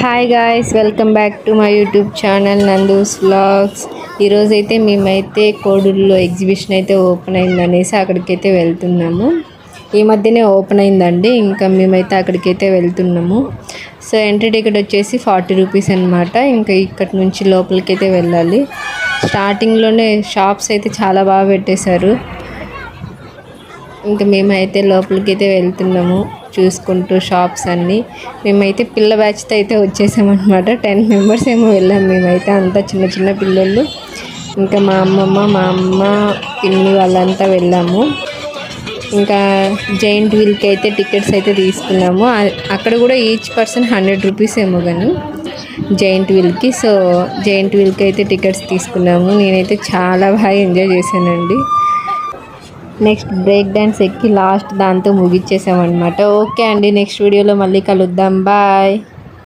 Hi guys, welcome back to my YouTube channel Nandu's vlogs. ఈరోజైతే మేమైతే కోడూరులో exhibition అయితే open అయిందనేసి అక్కడికైతే వెళ్తున్నాము. ఈ మధ్యనే ఓపెన్ అయిందండి, ఇంకా మేమైతే అక్కడికైతే వెళ్తున్నాము. సో ఎంట్రీ టికెట్ వచ్చేసి 40 రూపీస్ అనమాట. ఇంకా ఇక్కడి నుంచి లోపలికైతే వెళ్ళాలి. స్టార్టింగ్లోనే షాప్స్ అయితే చాలా బాగా పెట్టేశారు. ఇంకా మేమైతే లోపలికి అయితే వెళ్తున్నాము చూసుకుంటూ షాప్స్ అన్నీ. మేమైతే పిల్ల బ్యాచ్తో అయితే వచ్చేసామన్నమాట. 10 మెంబర్స్ ఏమో వెళ్ళాము మేమైతే, అంతా చిన్న చిన్న పిల్లలు. ఇంకా మా అమ్మ పిన్ని వాళ్ళంతా వెళ్ళాము. ఇంకా జైంట్ వీల్కి అయితే టికెట్స్ అయితే తీసుకున్నాము. అక్కడ కూడా ఈచ్ పర్సన్ 100 రూపీస్ ఏమో కానీ జైంట్ వీల్కి. సో జైంట్ వీల్కి అయితే టికెట్స్ తీసుకున్నాము. నేనైతే చాలా బాగా ఎంజాయ్ చేశానండి. నెక్స్ట్ బ్రేక్ డ్యాన్స్ ఎక్కి లాస్ట్ దాంతో ముగిచ్చేసామన్నమాట. ఓకే అండి, నెక్స్ట్ వీడియోలో మళ్ళీ కలుద్దాం. బాయ్.